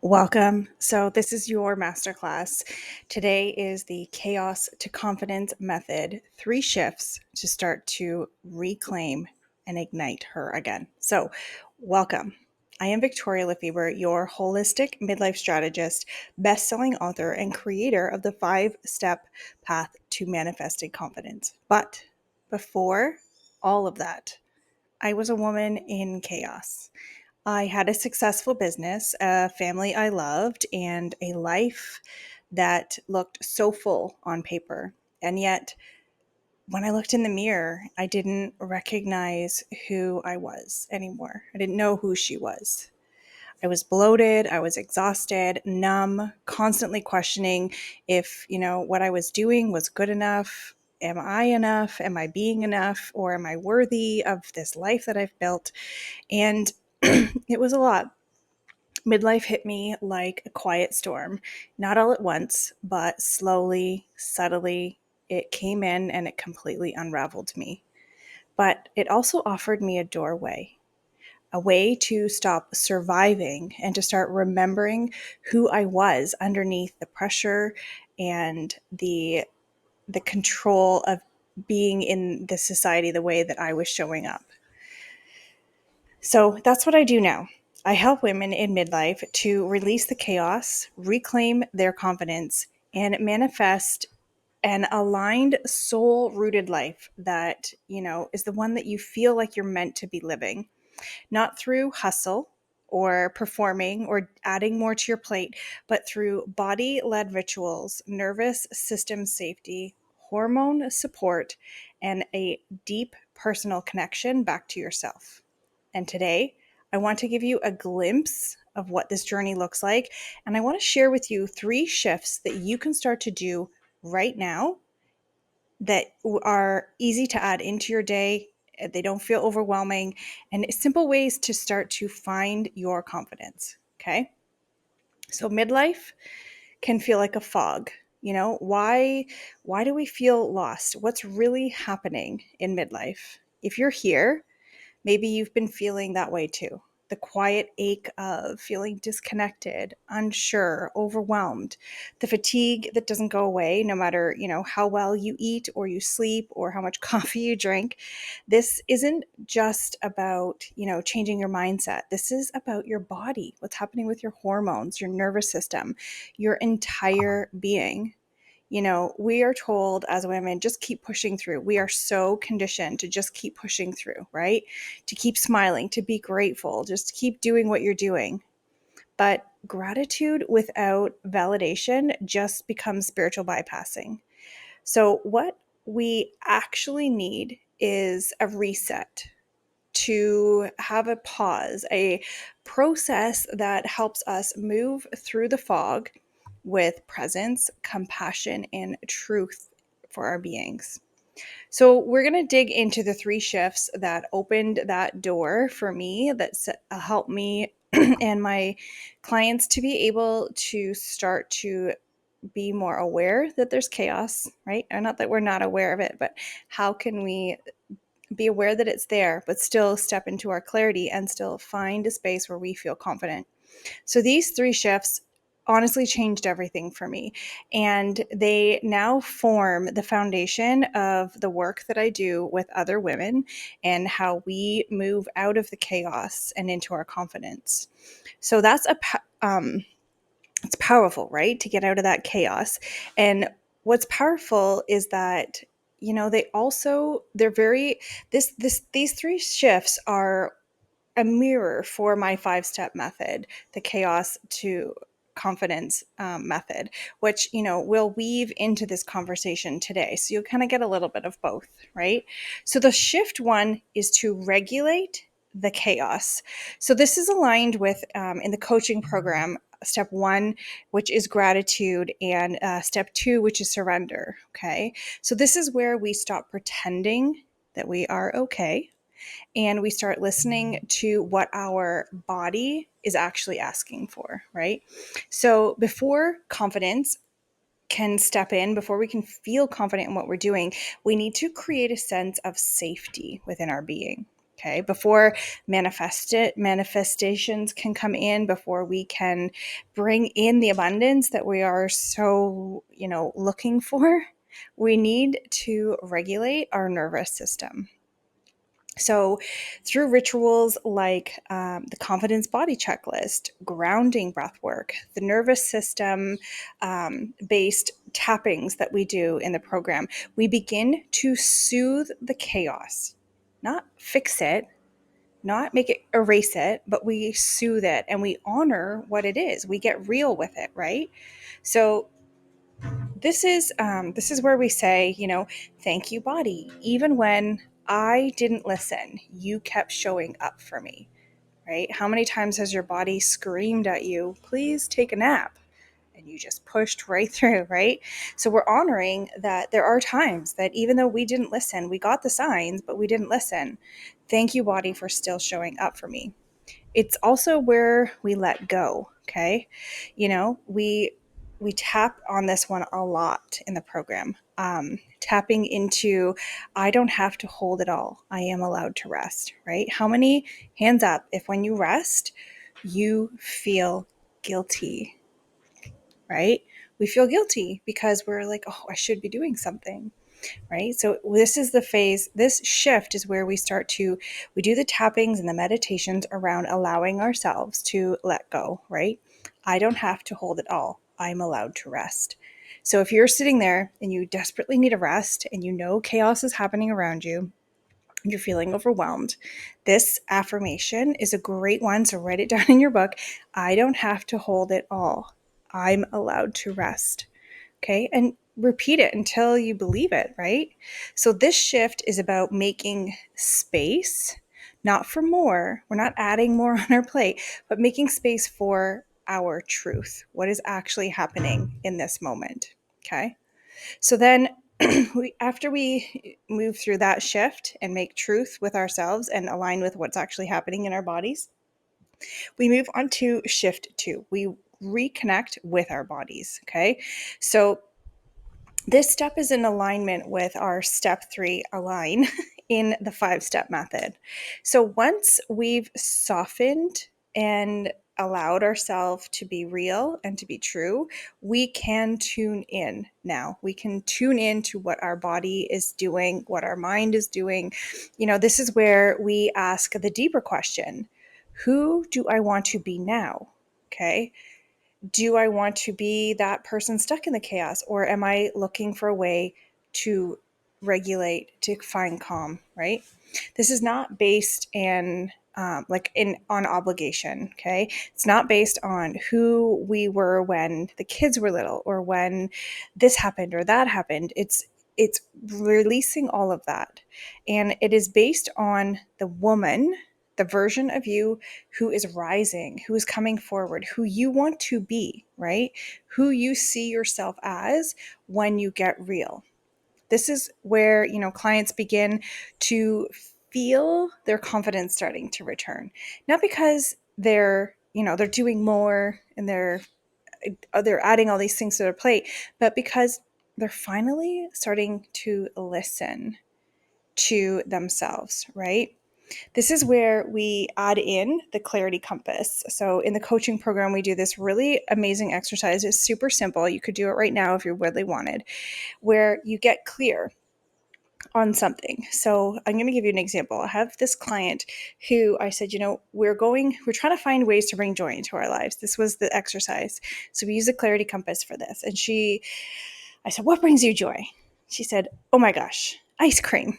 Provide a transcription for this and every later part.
Welcome. So, this is your masterclass. Today is the Chaos to Confidence method 3 shifts to start to reclaim and ignite her again. So, welcome. I am Victoria Lefebvre, your holistic midlife strategist, best-selling author, and creator of the 5-step path to manifested confidence. But before all of that, I was a woman in chaos. I had a successful business, a family I loved, and a life that looked so full on paper. And yet, when I looked in the mirror, I didn't recognize who I was anymore. I didn't know who she was. I was bloated, I was exhausted, numb, constantly questioning if, what I was doing was good enough. Am I enough? Am I being enough? Or am I worthy of this life that I've built? And it was a lot. Midlife hit me like a quiet storm, not all at once, but slowly, subtly. It came in and it completely unraveled me. But it also offered me a way to stop surviving and to start remembering who I was underneath the pressure and the control of being in the society the way that I was showing up. So that's what I do now. I help women in midlife to release the chaos, reclaim their confidence, and manifest an aligned, soul rooted life that, is the one that you feel like you're meant to be living, not through hustle or performing or adding more to your plate, but through body led rituals, nervous system safety, hormone support, and a deep personal connection back to yourself. And today, I want to give you a glimpse of what this journey looks like. And I want to share with you 3 shifts that you can start to do right now that are easy to add into your day. They don't feel overwhelming, and simple ways to start to find your confidence. Okay. So, midlife can feel like a fog. Why do we feel lost? What's really happening in midlife? If you're here, maybe you've been feeling that way too. The quiet ache of feeling disconnected, unsure, overwhelmed, the fatigue that doesn't go away no matter, how well you eat or you sleep or how much coffee you drink. This isn't just about, changing your mindset. This is about your body, what's happening with your hormones, your nervous system, your entire being. We are told as women, just keep pushing through. We are so conditioned to just keep pushing through, right? To keep smiling, to be grateful, just keep doing what you're doing. But gratitude without validation just becomes spiritual bypassing. So, what we actually need is a reset, to have a pause, a process that helps us move through the fog with presence, compassion, and truth for our beings. So, we're going to dig into the 3 shifts that opened that door for me, that helped me and my clients to be able to start to be more aware that there's chaos, right? Or not that we're not aware of it, but how can we be aware that it's there, but still step into our clarity and still find a space where we feel confident. So these 3 shifts honestly changed everything for me. And they now form the foundation of the work that I do with other women and how we move out of the chaos and into our confidence. So that's it's powerful, right? To get out of that chaos. And what's powerful is that, they're very, these 3 shifts are a mirror for my 5-step method, the chaos to confidence method, which, we'll weave into this conversation today. So you'll kind of get a little bit of both, right? So the shift one is to regulate the chaos. So this is aligned with in the coaching program, step 1, which is gratitude, and step 2, which is surrender. Okay. So this is where we stop pretending that we are okay and we start listening to what our body is actually asking for, right? So before confidence can step in, before we can feel confident in what we're doing, we need to create a sense of safety within our being. Okay, before manifestations can come in, before we can bring in the abundance that we are so, looking for, we need to regulate our nervous system. So, through rituals like the confidence body checklist, grounding breath work, the nervous system based tappings that we do in the program, we begin to soothe the chaos, not fix it, not make it erase it, but we soothe it and we honor what it is. We get real with it, right? So this is where we say, thank you, body. Even when I didn't listen, you kept showing up for me, right? How many times has your body screamed at you, please take a nap? And you just pushed right through, right? So we're honoring that there are times that even though we didn't listen, we got the signs, but we didn't listen. Thank you, body, for still showing up for me. It's also where we let go. Okay. We tap on this one a lot in the program. Tapping into, I don't have to hold it all. I am allowed to rest, right? How many, hands up, if when you rest, you feel guilty, right? We feel guilty because we're like, oh, I should be doing something, right? So this is the phase, this shift is where we do the tappings and the meditations around allowing ourselves to let go, right? I don't have to hold it all. I'm allowed to rest. So if you're sitting there and you desperately need a rest and you know chaos is happening around you, you're feeling overwhelmed, this affirmation is a great one. So write it down in your book. I don't have to hold it all. I'm allowed to rest. Okay. And repeat it until you believe it, right? So this shift is about making space, not for more. We're not adding more on our plate, but making space for our truth. What is actually happening in this moment? Okay. So then after we move through that shift and make truth with ourselves and align with what's actually happening in our bodies, we move on to shift 2. We reconnect with our bodies. Okay. So this step is in alignment with our step 3 align in the 5-step method. So once we've softened and allowed ourselves to be real and to be true, we can tune in now. We can tune in to what our body is doing, what our mind is doing. This is where we ask the deeper question: who do I want to be now? Okay. Do I want to be that person stuck in the chaos, or am I looking for a way to regulate, to find calm, right? This is not based in on obligation. Okay. It's not based on who we were when the kids were little or when this happened or that happened. It's releasing all of that. And it is based on the woman, the version of you who is rising, who is coming forward, who you want to be, right? Who you see yourself as when you get real. This is where, clients begin to feel their confidence starting to return. Not because they're doing more and they're adding all these things to their plate, but because they're finally starting to listen to themselves, right? This is where we add in the clarity compass. So in the coaching program, we do this really amazing exercise. It's super simple. You could do it right now if you really wanted, where you get clear on something. So I'm going to give you an example. I have this client who I said, we're trying to find ways to bring joy into our lives. This was the exercise. So we use the clarity compass for this. And I said, what brings you joy? She said, oh my gosh, ice cream.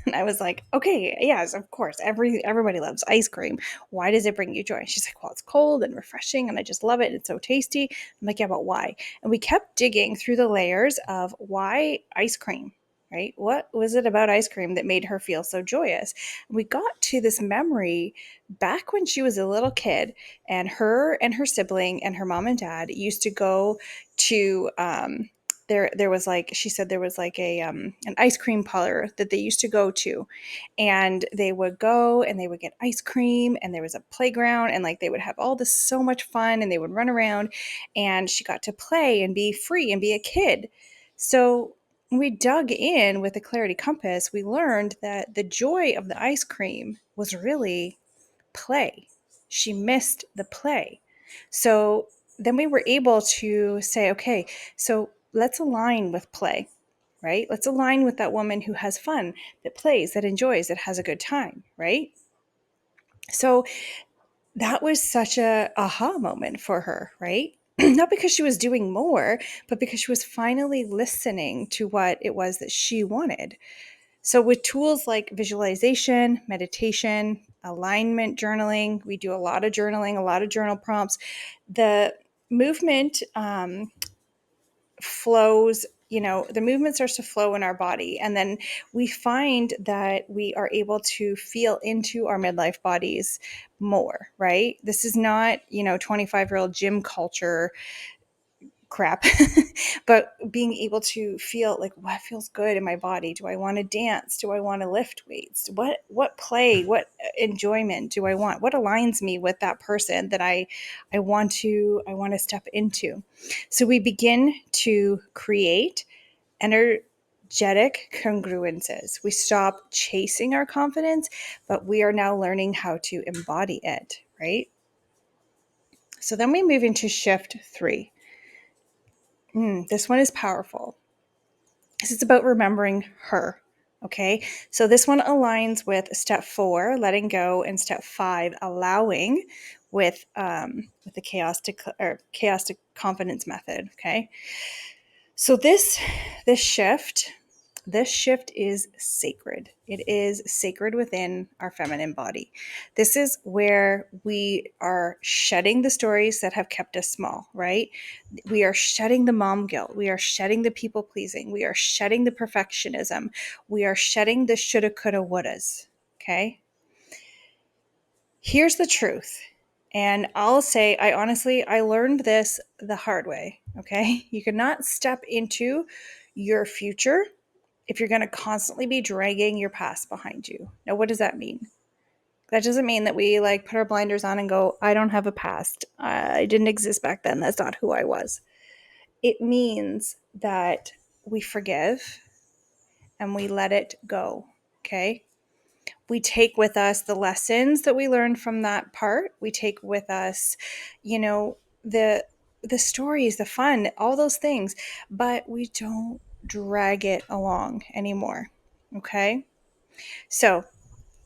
And I was like, okay, yes, of course. Everybody loves ice cream. Why does it bring you joy? She's like, well, it's cold and refreshing and I just love it. It's so tasty. I'm like, yeah, but why? And we kept digging through the layers of why ice cream, right? What was it about ice cream that made her feel so joyous? And we got to this memory back when she was a little kid, and her sibling and her mom and dad used to go to there was like, she said there was like a an ice cream parlor that they used to go to, and they would go and they would get ice cream, and there was a playground, and like they would have all this so much fun, and they would run around, and she got to play and be free and be a kid. So when we dug in with the Clarity Compass, we learned that the joy of the ice cream was really play. She missed the play. So then we were able to say, okay, so let's align with play, right? Let's align with that woman who has fun, that plays, that enjoys, that has a good time, right? So that was such a aha moment for her, right? Not because she was doing more, but because she was finally listening to what it was that she wanted. So, with tools like visualization, meditation, alignment journaling, we do a lot of journaling, a lot of journal prompts. The movement flows, the movement starts to flow in our body. And then we find that we are able to feel into our midlife bodies more, right? This is not, 25-year-old gym culture crap, but being able to feel like what feels good in my body. Do I want to dance? Do I want to lift weights? What play, what enjoyment do I want? What aligns me with that person that I want to step into? So we begin to create energetic congruences. We stop chasing our confidence, but we are now learning how to embody it, right? So then we move into shift 3. This one is powerful. This is about remembering her. Okay, so this one aligns with step 4, letting go, and step 5, allowing, with the chaos to confidence method. Okay, so this shift is sacred. It is sacred within our feminine body. This is where we are shedding the stories that have kept us small, right? We are shedding the mom guilt. We are shedding the people pleasing. We are shedding the perfectionism. We are shedding the shoulda, coulda, wouldas. Okay. Here's the truth. And I'll say, I learned this the hard way. Okay. You cannot step into your future if you're going to constantly be dragging your past behind you. Now, what does that mean? That doesn't mean that we like put our blinders on and go, I don't have a past. I didn't exist back then. That's not who I was. It means that we forgive and we let it go. Okay. We take with us the lessons that we learned from that part. We take with us, the stories, the fun, all those things, but we don't drag it along anymore. Okay. So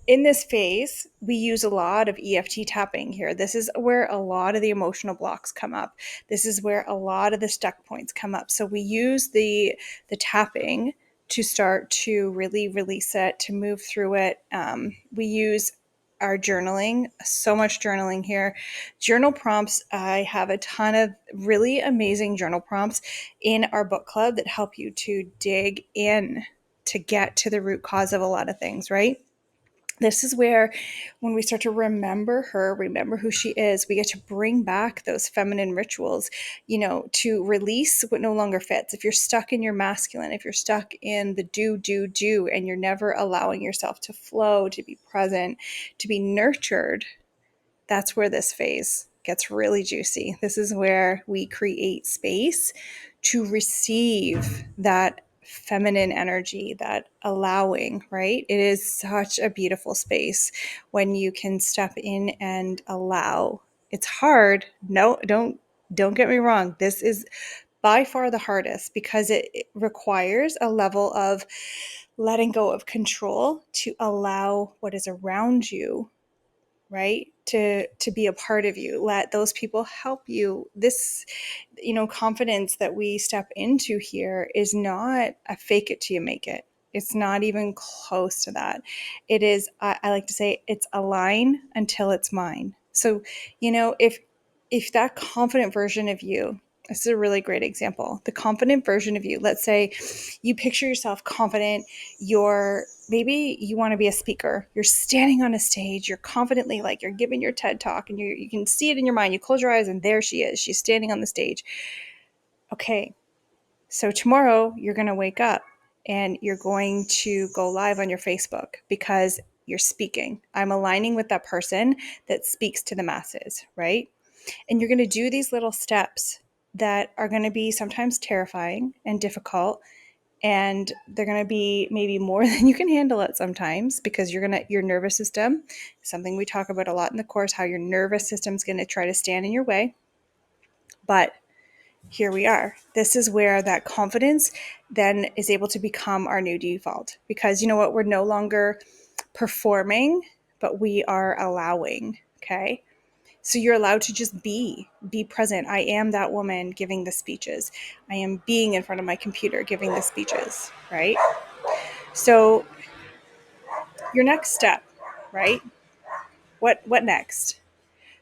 in this phase, we use a lot of EFT tapping here. This is where a lot of the emotional blocks come up. This is where a lot of the stuck points come up. So we use the tapping to start to really release it, to move through it. We use our journaling, so much journaling here. Journal prompts, I have a ton of really amazing journal prompts in our book club that help you to dig in to get to the root cause of a lot of things, right? This is where, when we start to remember her, remember who she is, we get to bring back those feminine rituals, to release what no longer fits. If you're stuck in your masculine, if you're stuck in the do, and you're never allowing yourself to flow, to be present, to be nurtured, that's where this phase gets really juicy. This is where we create space to receive that feminine energy, that allowing, right? It is such a beautiful space when you can step in and allow. It's hard. No, don't get me wrong. This is by far the hardest because it requires a level of letting go of control to allow what is around you, right, to be a part of you. Let those people help you. This, confidence that we step into here is not a fake it till you make it. It's not even close to that. It is, I like to say, it's align until it's mine. So, if that confident version of you, this is a really great example, the confident version of you, let's say you picture yourself confident, maybe you want to be a speaker, you're standing on a stage, you're confidently, like, you're giving your TED talk, and you can see it in your mind, you close your eyes and there she is, she's standing on the stage. Okay, so tomorrow you're going to wake up and you're going to go live on your Facebook because you're speaking. I'm aligning with that person that speaks to the masses, right? And you're going to do these little steps that are going to be sometimes terrifying and difficult and they're going to be maybe more than you can handle it sometimes, because your nervous system, something we talk about a lot in the course, how your nervous system is going to try to stand in your way. But here we are. This is where that confidence then is able to become our new default, because you know what? We're no longer performing, but we are allowing. Okay. So you're allowed to just be present. I am that woman giving the speeches. I am being in front of my computer giving the speeches, right? So your next step, right? What next?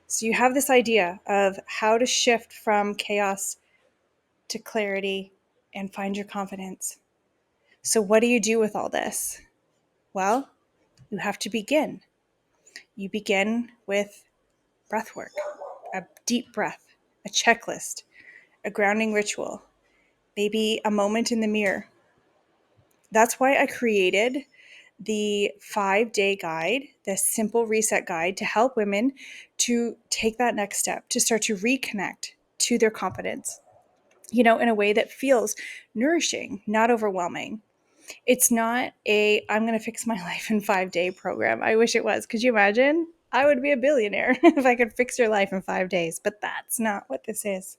So you have this idea of how to shift from chaos to clarity and find your confidence. So what do you do with all this? Well, you have to begin. You begin with breath work, a deep breath, a checklist, a grounding ritual, maybe a moment in the mirror. That's why I created the 5-day guide, the simple reset guide, to help women to take that next step, to start to reconnect to their confidence, in a way that feels nourishing, not overwhelming. It's not I'm going to fix my life in 5-day program. I wish it was. Could you imagine? I would be a billionaire if I could fix your life in 5 days, but that's not what this is.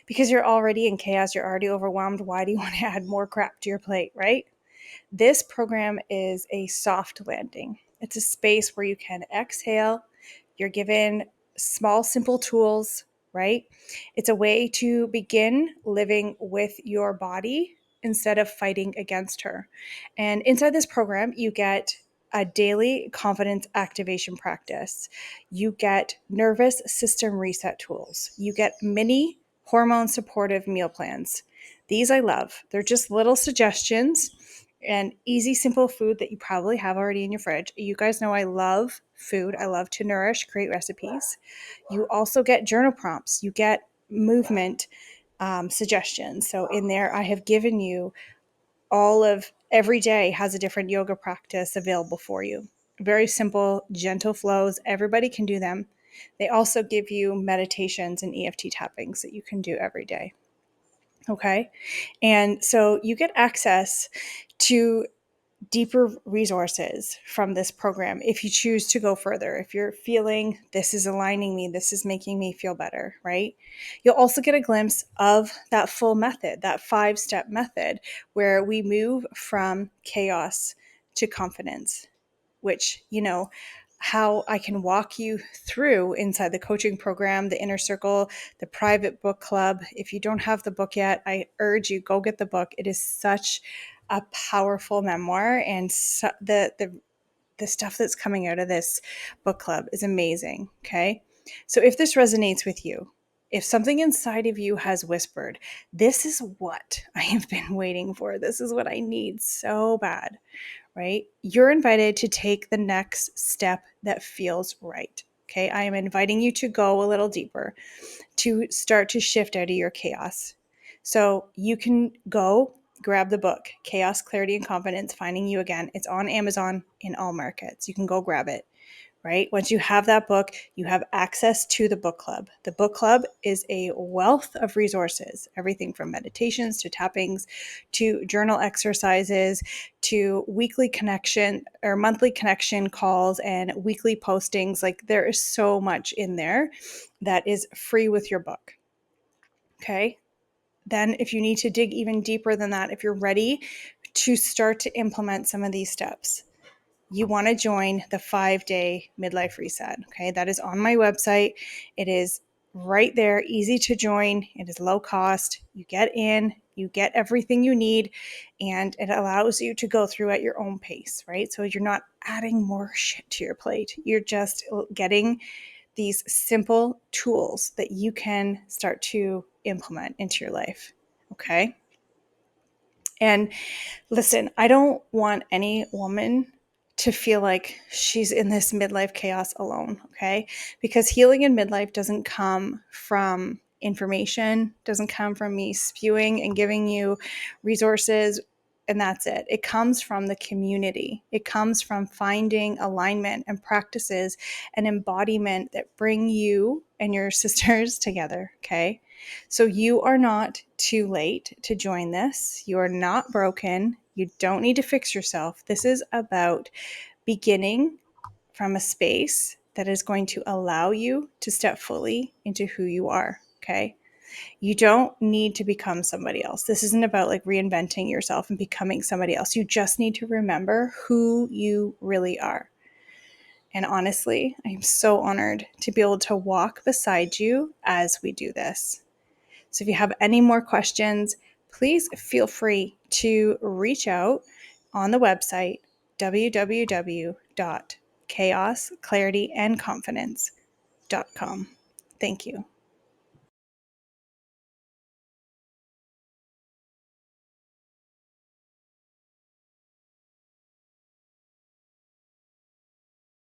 Because you're already in chaos, you're already overwhelmed. Why do you want to add more crap to your plate, right? This program is a soft landing. It's a space where you can exhale. You're given small, simple tools, right? It's a way to begin living with your body instead of fighting against her. And inside this program, you get a daily confidence activation practice. You get nervous system reset tools. You get mini hormone supportive meal plans. These I love. They're just little suggestions and easy, simple food that you probably have already in your fridge. You guys know I love food. I love to nourish, create recipes. You also get journal prompts. You get movement suggestions. So in there, I have given you every day has a different yoga practice available for you. Very simple, gentle flows. Everybody can do them. They also give you meditations and EFT tappings that you can do every day. Okay. And so you get access to deeper resources from this program if you choose to go further. If you're feeling this is aligning me, this is making me feel better, right? You'll also get a glimpse of that full method, that 5-step method where we move from chaos to confidence, which, how I can walk you through inside the coaching program, the inner circle, the private book club. If you don't have the book yet, I urge you, go get the book. It is such a powerful memoir, and the stuff that's coming out of this book club is amazing. Okay. So if this resonates with you, if something inside of you has whispered, this is what I have been waiting for, this is what I need so bad, right? You're invited to take the next step that feels right. Okay. I am inviting you to go a little deeper, to start to shift out of your chaos. So you can go grab the book, Chaos, Clarity, and Confidence, Finding You Again. It's on Amazon in all markets. You can go grab it, right? Once you have that book, you have access to the book club. The book club is a wealth of resources, everything from meditations to tappings to journal exercises to weekly connection or monthly connection calls and weekly postings. Like, there is so much in there that is free with your book. Okay. Then if you need to dig even deeper than that, if you're ready to start to implement some of these steps, you want to join the 5-day midlife reset. Okay. That is on my website. It is right there, easy to join. It is low cost. You get in, you get everything you need, and it allows you to go through at your own pace, right? So you're not adding more shit to your plate. You're just getting these simple tools that you can start to implement into your life. Okay. And listen, I don't want any woman to feel like she's in this midlife chaos alone. Okay. Because healing in midlife doesn't come from information, doesn't come from me spewing and giving you resources and that's it. It comes from the community. It comes from finding alignment and practices and embodiment that bring you and your sisters together, okay? So you are not too late to join this. You are not broken. You don't need to fix yourself. This is about beginning from a space that is going to allow you to step fully into who you are, okay? You don't need to become somebody else. This isn't about like reinventing yourself and becoming somebody else. You just need to remember who you really are. And honestly, I'm so honored to be able to walk beside you as we do this. So if you have any more questions, please feel free to reach out on the website www.chaosclarityandconfidence.com. Thank you.